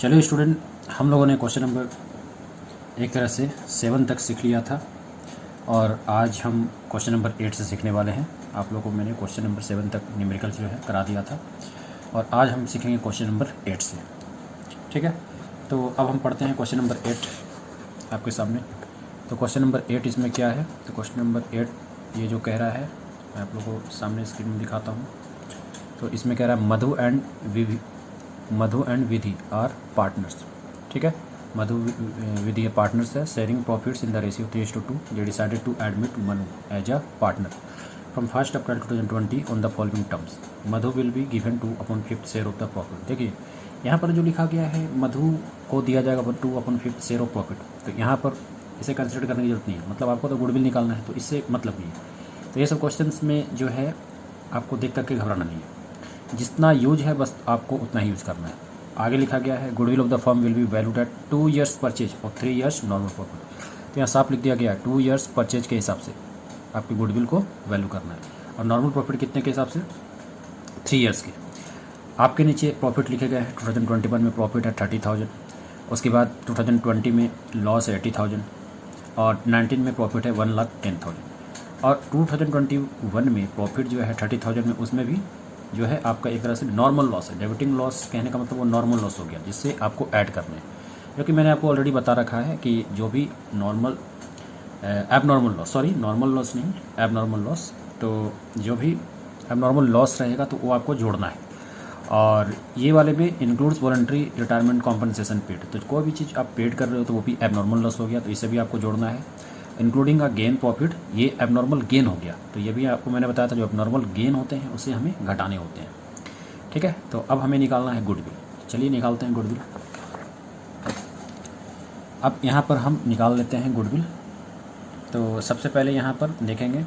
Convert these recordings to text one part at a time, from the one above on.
चलिए स्टूडेंट, हम लोगों ने क्वेश्चन नंबर एक तरह से 7 तक सीख लिया था और आज हम क्वेश्चन नंबर 8 से सीखने वाले हैं। आप लोगों को मैंने क्वेश्चन नंबर 7 तक न्यूमेरिकल जो है करा दिया था और आज हम सीखेंगे क्वेश्चन नंबर 8 से। ठीक है, तो अब हम पढ़ते हैं क्वेश्चन नंबर 8 आपके सामने। तो क्वेश्चन नंबर 8 इसमें क्या है? तो क्वेश्चन नंबर 8 ये जो कह रहा है, मैं आप लोगों को सामने स्क्रीन में दिखाता हूँ। तो इसमें कह रहा है Madhu and Vidhi are partners. ठीक है, मधु विधि पार्टनर्स है, sharing profits in the ratio 3:2। They decided to admit Manu as a partner from 1 April 2020 on the following terms. Madhu will be given 2/5 share of the profit. देखिए यहाँ पर जो लिखा गया है, मधु को दिया जाएगा 2/5 शेयर ऑफ प्रॉफिट। तो यहाँ पर इसे कंसिडर करने की जरूरत नहीं है, मतलब आपको तो गुडविल निकालना है, तो इससे मतलब नहीं है। तो ये सब क्वेश्चंस में जो है आपको देख करके घबराना नहीं है, जितना यूज है बस आपको उतना ही यूज करना है। आगे लिखा गया है goodwill of the firm will be valued at 2 years purchase और 3 years नॉर्मल प्रॉफिट। तो यहाँ साफ लिख दिया गया है 2 years परचेज के हिसाब से आपकी गुडविल को वैल्यू करना है और नॉर्मल प्रॉफिट कितने के हिसाब से? 3 years के। आपके नीचे प्रॉफिट लिखे गए हैं। 2021 में प्रॉफिट है 30,000, उसके बाद 2020 में लॉस है 80,000 और 19 में प्रॉफिट है 1,10,000 और 2021 में प्रॉफिट जो है 30,000 में, उसमें भी जो है आपका एक तरह से नॉर्मल लॉस है। डेबिटिंग लॉस कहने का मतलब वो नॉर्मल लॉस हो गया, जिससे आपको ऐड करना है। क्योंकि मैंने आपको ऑलरेडी बता रखा है कि जो भी abnormal loss, sorry normal loss नहीं, एबनॉर्मल लॉस, तो जो भी एबनॉर्मल लॉस रहेगा तो वो आपको जोड़ना है। और ये वाले भी includes voluntary retirement compensation paid. तो कोई भी चीज़ आप पेड कर रहे हो तो वो भी एबनॉर्मल लॉस हो गया, तो इसे भी आपको जोड़ना है। इंक्लूडिंग अ गेन प्रॉफिट, ये एबनॉर्मल गेन हो गया, तो ये भी आपको मैंने बताया था जो एबनॉर्मल गेन होते हैं उसे हमें घटाने होते हैं। ठीक है, तो अब हमें निकालना है गुडविल। चलिए निकालते हैं गुडविल। अब यहाँ पर हम निकाल लेते हैं गुडविल। तो सबसे पहले यहाँ पर देखेंगे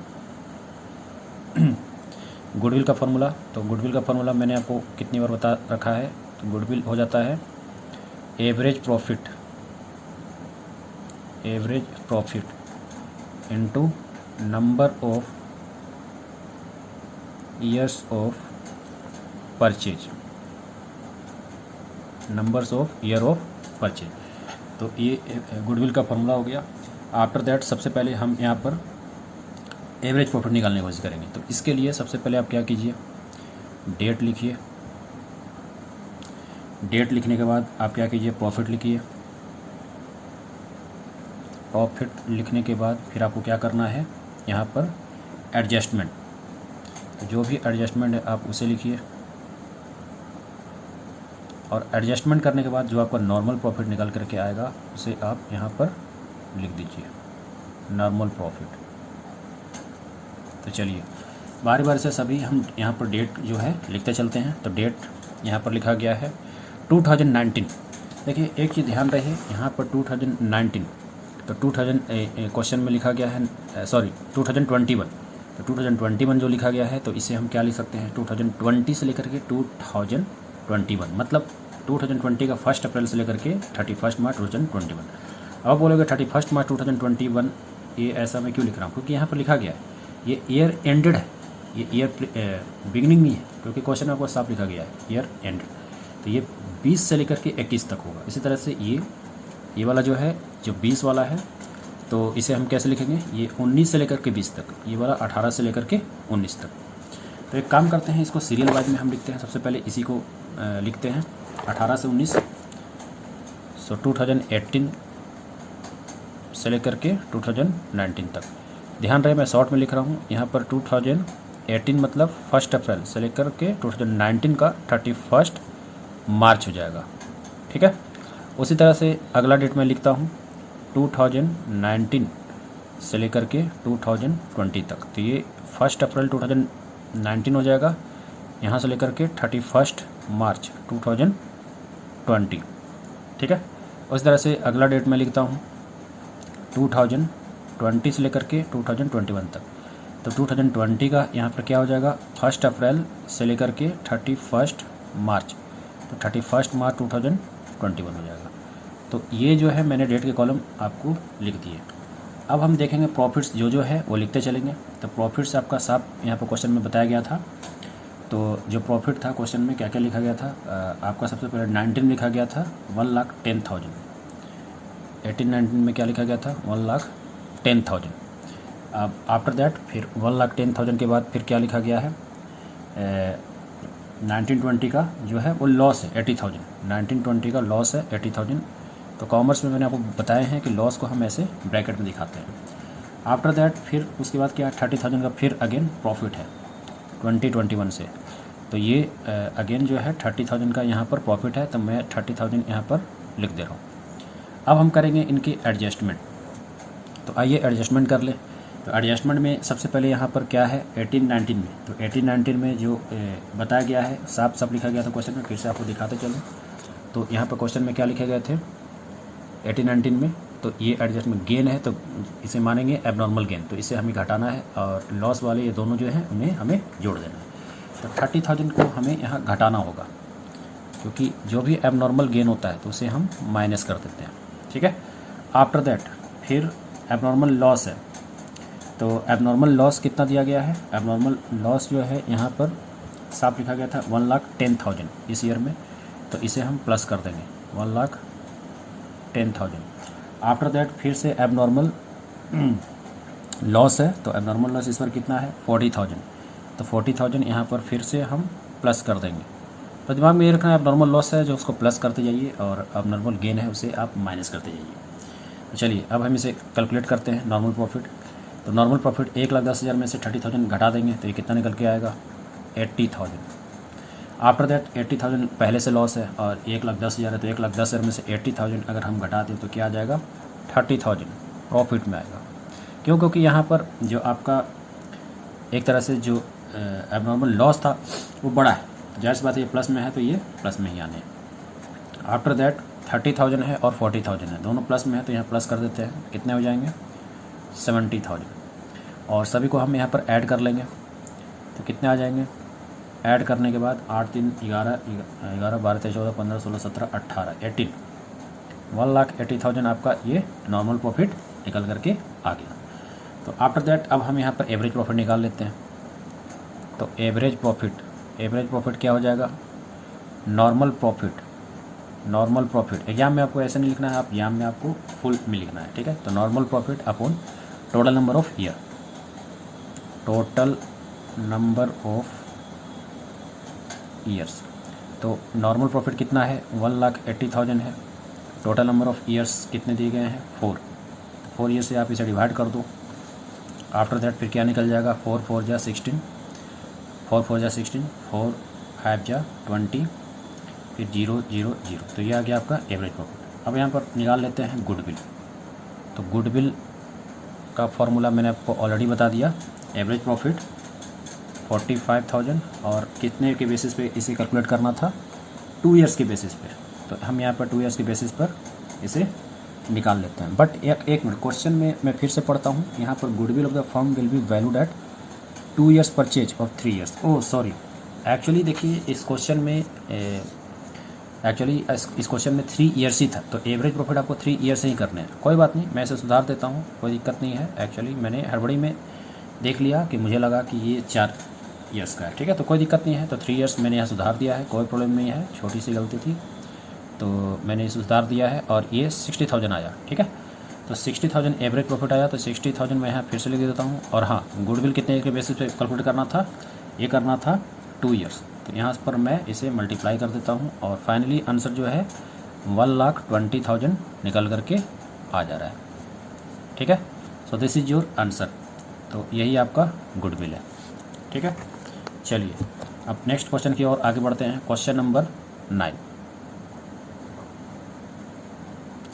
गुडविल का फॉर्मूला। तो गुडविल का फॉर्मूला मैंने आपको कितनी बार बता रखा है। तो गुडविल हो जाता है average profit into number of years of purchase, numbers of year of purchase. तो ये गुडविल का फॉर्मूला हो गया। आफ्टर दैट सबसे पहले हम यहाँ पर एवरेज प्रॉफिट निकालने की कोशिश करेंगे। तो इसके लिए सबसे पहले आप क्या कीजिए, डेट लिखिए। डेट लिखने के बाद आप क्या कीजिए, प्रॉफिट लिखिए। प्रॉफिट लिखने के बाद फिर आपको क्या करना है, यहाँ पर एडजस्टमेंट। तो जो भी एडजस्टमेंट है आप उसे लिखिए और एडजस्टमेंट करने के बाद जो आपका नॉर्मल प्रॉफिट निकल करके आएगा उसे आप यहाँ पर लिख दीजिए, नॉर्मल प्रॉफिट। तो चलिए बारी बारी से सभी हम यहाँ पर डेट जो है लिखते चलते हैं। तो डेट यहाँ पर लिखा गया है 2019। देखिए एक चीज़ ध्यान रहे, यहाँ पर 2019, तो 2000 क्वेश्चन में लिखा गया है, सॉरी 2021। तो 2021 जो लिखा गया है तो इसे हम क्या लिख सकते हैं, 2020 से लेकर के 2021, मतलब 2020 का 1 अप्रैल से लेकर के 31 मार्च 2021। अब बोलोगे 31 मार्च 2021 ये ऐसा मैं क्यों लिख रहा हूँ? क्योंकि यहाँ पर लिखा गया है ये ईयर एंडेड है, ये ईयर बिगिनिंग नहीं है, क्योंकि क्वेश्चन आपको साफ लिखा गया है ईयर एंडेड। तो ये 20 से लेकर के 21 तक होगा। इसी तरह से ये वाला जो है, जो 20 वाला है, तो इसे हम कैसे लिखेंगे, ये 19 से लेकर के 20 तक, ये वाला 18 से लेकर के 19 तक। तो एक काम करते हैं, इसको सीरियल वाइज में हम लिखते हैं। सबसे पहले इसी को लिखते हैं 18 से 19। सो 2018 से लेकर के 2019 तक। ध्यान रहे मैं शॉर्ट में लिख रहा हूँ, यहाँ पर 2018 मतलब 1 अप्रैल से लेकर के 2019 का 31 मार्च हो जाएगा। ठीक है, उसी तरह से अगला डेट मैं लिखता हूँ 2019 से लेकर के 2020 तक। तो ये 1 अप्रैल 2019 हो जाएगा, यहाँ से लेकर के 31 मार्च 2020। ठीक है, उसी तरह से अगला डेट मैं लिखता हूँ 2020 से लेकर के 2021 तक। तो 2020 का यहाँ पर क्या हो जाएगा, 1 अप्रैल से लेकर के 31 मार्च, तो 31 मार्च 2021 हो जाएगा। तो ये जो है मैंने डेट के कॉलम आपको लिख दिए। अब हम देखेंगे प्रॉफिट्स जो है वो लिखते चलेंगे। तो प्रॉफिट्स आपका साफ यहाँ पर क्वेश्चन में बताया गया था। तो जो प्रॉफिट था क्वेश्चन में क्या क्या लिखा गया था, आपका सबसे पहले 19 लिखा गया था 1,10,000। 18-19 में क्या लिखा गया था 1,10,000। अब आफ्टर दैट फिर 1,10,000 के बाद फिर क्या लिखा गया है 1920 का जो है वो लॉस है 80,000। 1920 का लॉस है 80,000। तो कॉमर्स में मैंने आपको बताए हैं कि लॉस को हम ऐसे ब्रैकेट में दिखाते हैं। आफ्टर दैट फिर उसके बाद क्या 30,000 का फिर अगेन प्रॉफिट है 2021 से। तो ये अगेन जो है 30,000 का यहाँ पर प्रॉफिट है, तो मैं 30,000 यहाँ पर लिख दे रहा हूँ। अब हम करेंगे इनकी एडजस्टमेंट। तो आइए एडजस्टमेंट कर लें। तो एडजस्टमेंट में सबसे पहले यहाँ पर क्या है 18-19 में, तो 18-19 में जो बताया गया है साफ साफ लिखा गया था क्वेश्चन में, फिर से आपको दिखाते चलो। तो यहाँ पर क्वेश्चन में क्या लिखे गए थे 18-19 में, तो ये एडजस्टमेंट गेन है तो इसे मानेंगे एबनॉर्मल गेन, तो इसे हमें घटाना है और लॉस वाले ये दोनों जो हैं उन्हें हमें जोड़ देना है। तो 30,000 को हमें यहाँ घटाना होगा, क्योंकि जो भी एबनॉर्मल गेन होता है तो उसे हम माइनस कर देते हैं, ठीक है। आफ्टर दैट फिर एबनॉर्मल लॉस है, तो एबनॉर्मल लॉस कितना दिया गया है, एबनॉर्मल लॉस जो है यहाँ पर साफ लिखा गया था 1,10,000 इस ईयर में, तो इसे हम प्लस कर देंगे 1,10,000। आफ्टर दैट फिर से एबनॉर्मल लॉस है, तो एबनॉर्मल लॉस इस पर कितना है 40,000, तो 40,000 यहाँ पर फिर से हम प्लस कर देंगे। तो दिमाग में ये रखना है एबनॉर्मल लॉस है जो उसको प्लस करते जाइए और एबनॉर्मल गेन है उसे आप माइनस करते जाइए। तो चलिए अब हम इसे कैलकुलेट करते हैं नॉर्मल प्रॉफिट। तो नॉर्मल प्रॉफिट 1,10,000 में से 30,000 घटा देंगे तो ये कितना निकल के आएगा 80,000। आफ्टर दैट 80,000 पहले से लॉस है और 1,10,000 है, तो 1,10,000 में से 80,000 अगर हम घटा दें तो क्या आ जाएगा 30,000 प्रॉफिट में आएगा। क्यों, क्योंकि यहाँ पर जो आपका एक तरह से जो एबनॉर्मल लॉस था वो बड़ा है, जाहिर सी बात है ये प्लस में है तो ये प्लस में ही आने हैं। आफ्टर दैट 30,000 है और 40,000 है, दोनों प्लस में है तो यहाँ प्लस कर देते हैं, कितने हो जाएंगे 70,000। और सभी को हम यहाँ पर ऐड कर लेंगे तो कितने आ जाएंगे, ऐड करने के बाद 8 3 11 11 12 13 14 15 16 17 18 18 1,80,000 आपका ये नॉर्मल प्रॉफिट निकल करके आ गया। तो आफ्टर दैट अब हम यहाँ पर एवरेज प्रॉफिट निकाल लेते हैं। तो एवरेज प्रॉफिट क्या हो जाएगा नॉर्मल प्रॉफिट एग्जाम में आपको ऐसे नहीं लिखना है, आप एग्जाम में आपको फुल में लिखना है, ठीक है। तो normal profit upon total number of year, total number of years. तो नॉर्मल प्रॉफिट कितना है 1,80,000 है, टोटल नंबर ऑफ ईयर्स कितने दिए गए हैं 4 ईयर से आप इसे डिवाइड कर दो। आफ्टर दैट फिर क्या निकल जाएगा 4 4 जा 16, 4 4 जा 16, 4 5 जा 20, फिर 0 0 0, तो ये आ गया आपका एवरेज प्रॉफिट। अब यहाँ पर निकाल लेते हैं गुडविल। तो गुडविल का फॉर्मूला मैंने आपको ऑलरेडी बता दिया, एवरेज प्रॉफिट 45,000 और कितने के बेसिस पे इसे कैलकुलेट करना था 2 ईयर्स के बेसिस पे, तो हम यहाँ पर 2 ईयर्स के बेसिस पर इसे निकाल लेते हैं। बट एक मिनट क्वेश्चन में मैं फिर से पढ़ता हूँ, यहाँ पर goodwill of the firm will be valued at 2 years purchase of 3 years. Oh sorry, actually देखिए इस क्वेश्चन में इस क्वेश्चन में 3 ईयर्स ही था, तो एवरेज प्रॉफिट आपको 3 ईयर से ही करने हैं। कोई बात नहीं, मैं इसे सुधार देता हूँ, कोई दिक्कत नहीं है। एक्चुअली मैंने हड़बड़ी में देख लिया कि मुझे लगा कि ये 4 ईयर्स का है, ठीक है, तो कोई दिक्कत नहीं है। तो 3 ईयर्स मैंने यहाँ सुधार दिया है, कोई प्रॉब्लम नहीं है, छोटी सी गलती थी तो मैंने इसे सुधार दिया है और ये 60,000 आया, ठीक है। तो 60,000 एवरेज प्रॉफिट आया, तो 60,000 मैं यहाँ फिर से लिख देता हूँ। और हाँ, गुडविल कितने के बेसिस पे कैलकुलेट करना था, ये करना था 2 ईयर्स, तो यहाँ पर मैं इसे मल्टीप्लाई कर देता हूँ और फाइनली आंसर जो है 1,20,000 निकल करके आ जा रहा है, ठीक है। So this is your answer. तो यही आपका गुडविल है, ठीक है। चलिए अब नेक्स्ट क्वेश्चन की ओर आगे बढ़ते हैं, क्वेश्चन नंबर 9।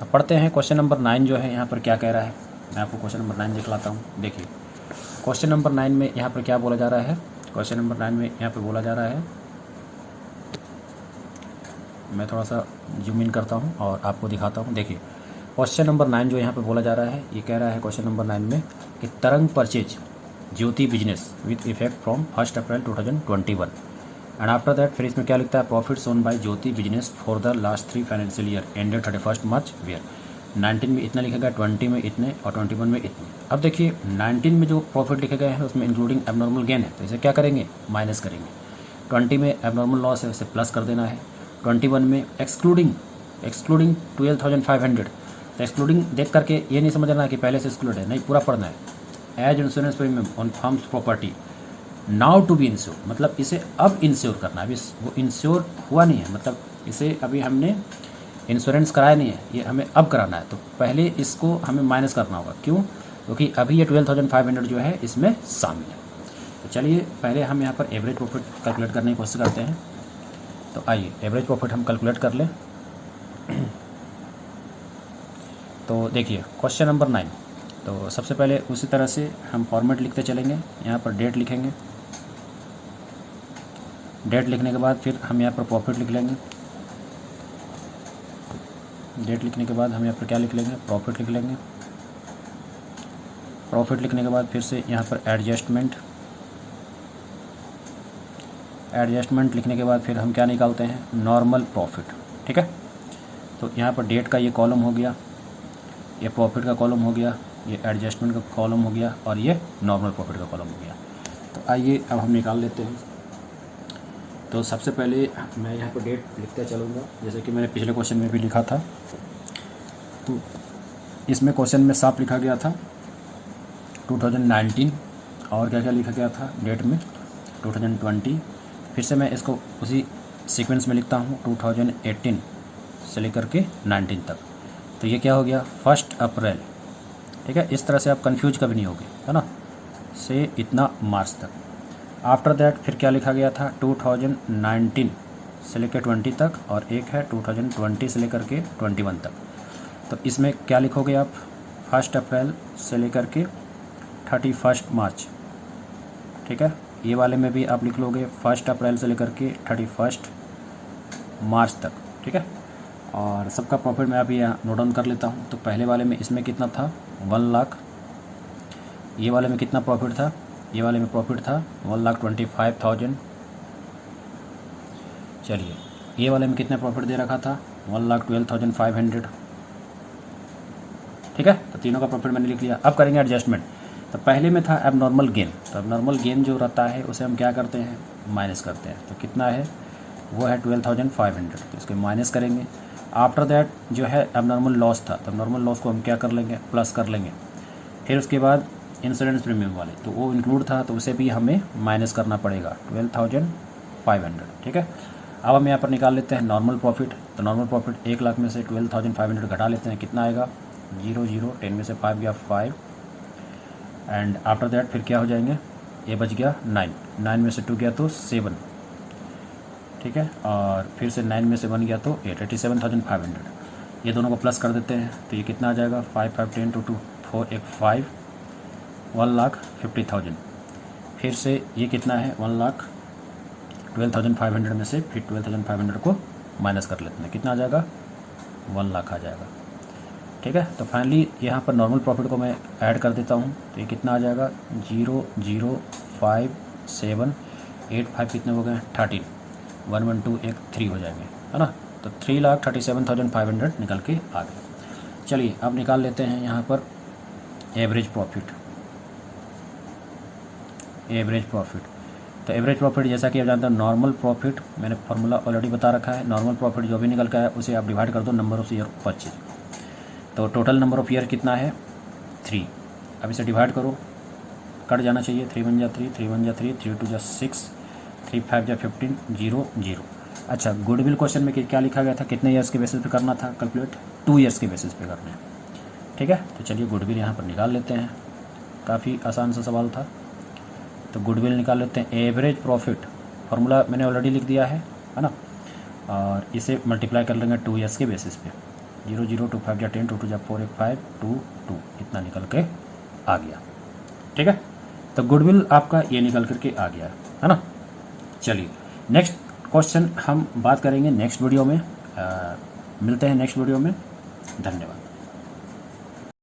अब पढ़ते हैं क्वेश्चन नंबर 9 जो है यहाँ पर क्या कह रहा है। मैं आपको क्वेश्चन नंबर 9 दिखलाता हूँ। देखिए क्वेश्चन नंबर 9 में यहाँ पर क्या बोला जा रहा है, क्वेश्चन नंबर 9 में यहाँ पर बोला जा रहा है, मैं थोड़ा सा जूम इन करता हूँ और आपको दिखाता हूँ। देखिए क्वेश्चन नंबर 9 जो यहाँ पर बोला जा रहा है, ये कह रहा है क्वेश्चन नंबर 9 में कि Tarang purchase Jyoti business with effect from 1 April 2021 and after that फिर इसमें क्या लिखता है, profits own by Jyoti business for the last 3 financial year ended 31 March were 19 में इतना लिखेगा, 20 में इतने और 21 में इतने। अब देखिए 19 में जो प्रॉफिट लिखे गए हैं उसमें इंक्लूडिंग एबनॉर्मल गेन है, तो इसे क्या करेंगे माइनस करेंगे। 20 में एबनॉर्मल लॉस है, उसे प्लस कर देना है। 21 में एक्सक्लूडिंग 12,500, तो एक्सक्लूडिंग देख करके ये नहीं समझना है कि पहले से एक्सक्लूड है, नहीं, पूरा पढ़ना है। As insurance premium on firms property now to be insure, मतलब इसे अब इंश्योर करना है, अभी वो इंश्योर हुआ नहीं है, मतलब इसे अभी हमने इंश्योरेंस कराया नहीं है, ये हमें अब कराना है। तो पहले इसको हमें माइनस करना होगा, क्यों? क्योंकि अभी ये 12,500 जो है इसमें शामिल है। तो चलिए पहले हम यहाँ पर एवरेज प्रॉफिट कैलकुलेट करने की कोशिश करते हैं। तो आइए एवरेज प्रॉफिट हम कैलकुलेट कर लें। तो देखिए क्वेश्चन नंबर 9। तो सबसे पहले उसी तरह से हम फॉर्मेट लिखते चलेंगे। यहाँ पर डेट लिखेंगे, डेट लिखने के बाद फिर हम यहाँ पर प्रॉफिट लिख लेंगे। डेट लिखने के बाद हम यहाँ पर क्या लिख लेंगे? प्रॉफिट लिख लेंगे। प्रॉफिट लिखने के बाद फिर से यहाँ पर एडजस्टमेंट लिखने के बाद फिर हम क्या निकालते हैं? Normal profit. ठीक है, तो यहाँ पर डेट का ये कॉलम हो गया, ये प्रॉफिट का कॉलम हो गया, ये एडजस्टमेंट का कॉलम हो गया और ये नॉर्मल प्रॉफिट का कॉलम हो गया। तो आइए अब हम निकाल लेते हैं। तो सबसे पहले मैं यहाँ पर डेट लिखते चलूँगा, जैसे कि मैंने पिछले क्वेश्चन में भी लिखा था। तो इसमें क्वेश्चन में साफ लिखा गया था 2019, और क्या क्या लिखा गया था डेट में? 2020। फिर से मैं इसको उसी सीक्वेंस में लिखता हूँ 2018 से लेकर के 19 तक। तो ये क्या हो गया? 1 अप्रैल। ठीक है, इस तरह से आप कंफ्यूज कभी नहीं होगे, है ना, से इतना मार्च तक। आफ्टर दैट फिर क्या लिखा गया था? 2019 से लेकर 20 तक, और एक है 2020 से लेकर के 21 तक। तो इसमें क्या लिखोगे आप? 1 अप्रैल से लेकर के 31 मार्च। ठीक है, ये वाले में भी आप लिख लोगे 1 अप्रैल से लेकर के 31 मार्च तक। ठीक है, और सबका प्रॉफिट मैं अभी यहाँ नोट डाउन कर लेता हूँ। तो पहले वाले में इसमें कितना था? 1 लाख। ये वाले में कितना प्रॉफिट था? ये वाले में प्रॉफिट था 1,25,000। चलिए ये वाले में कितना प्रॉफिट दे रखा था? 1,12,500। ठीक है, तो तीनों का प्रॉफिट मैंने लिख लिया। अब करेंगे एडजस्टमेंट। तो पहले में था एबनॉर्मल गेन। तो एबनॉर्मल गेन जो रहता है उसे हम क्या करते हैं? माइनस करते हैं। तो कितना है? वो है 12,500। तो इसको माइनस करेंगे। आफ्टर दैट जो है एबनॉर्मल लॉस था, तो एबनॉर्मल लॉस को हम क्या कर लेंगे? प्लस कर लेंगे। फिर उसके बाद इंश्योरेंस प्रीमियम वाले, तो वो इंक्लूड था, तो उसे भी हमें माइनस करना पड़ेगा 12,500। ठीक है, अब हम यहाँ पर निकाल लेते हैं नॉर्मल प्रॉफिट। तो नॉर्मल प्रॉफिट 1 लाख में से 12,500 घटा लेते हैं, कितना आएगा? 0 0, 10 में से 5 गया 5, एंड आफ्टर दैट फिर क्या हो जाएंगे? ये बच गया 9, 9 में से 2 गया तो 7। ठीक है, और फिर से 9 में से 1 गया तो 8, 87,500। ये दोनों को प्लस कर देते हैं, तो ये कितना आ जाएगा? 5 5 10 2 2 4 1 5, 1,50,000। फिर से ये कितना है? 1,12,500 में से फिर 12,500 को माइनस कर लेते हैं, कितना आ जाएगा? 1 लाख आ जाएगा। ठीक है, तो फाइनली यहाँ पर नॉर्मल प्रॉफिट को मैं ऐड कर देता हूँ, तो ये कितना आ जाएगा? 0 0 5 7 8 5 कितने हो गए? 13, 1 1 2 1 3 हो जाएंगे, है ना। तो 3,37,500 निकल के आ गए। चलिए अब निकाल लेते हैं यहाँ पर एवरेज प्रॉफिट। एवरेज प्रॉफिट, तो एवरेज प्रॉफिट जैसा कि आप जानते हैं, नॉर्मल प्रॉफिट मैंने फार्मूला ऑलरेडी बता रखा है। नॉर्मल प्रॉफिट जो भी निकल का है उसे आप डिवाइड कर दो नंबर ऑफ ईयर 25। तो टोटल नंबर ऑफ ईयर कितना है? 3। अब इसे डिवाइड करो, कट जाना चाहिए। 3 1 जा 3, 3 1 जा 3, 3 2 जा 6, 3 5 जा 15, 0 0। अच्छा, गुडविल क्वेश्चन में क्या लिखा गया था? कितने ईयर्स के बेसिस पे करना था कैलकुलेट? 2 ईयर्स के बेसिस पे करना है। ठीक है, तो चलिए गुडविल यहाँ पर निकाल लेते हैं। काफ़ी आसान सा सवाल था, तो गुडविल निकाल लेते हैं। एवरेज प्रॉफिट फार्मूला मैंने ऑलरेडी लिख दिया है ना, और इसे मल्टीप्लाई कर लेंगे 2 ईयर्स के बेसिस पे। 0 0 2 5 जा 10, 2 2 जा 4 1 5 2 2, इतना निकल के आ गया। ठीक है, तो गुडविल आपका ये निकल करके आ गया है ना। चलिए नेक्स्ट क्वेश्चन हम बात करेंगे नेक्स्ट वीडियो में। मिलते हैं नेक्स्ट वीडियो में। धन्यवाद।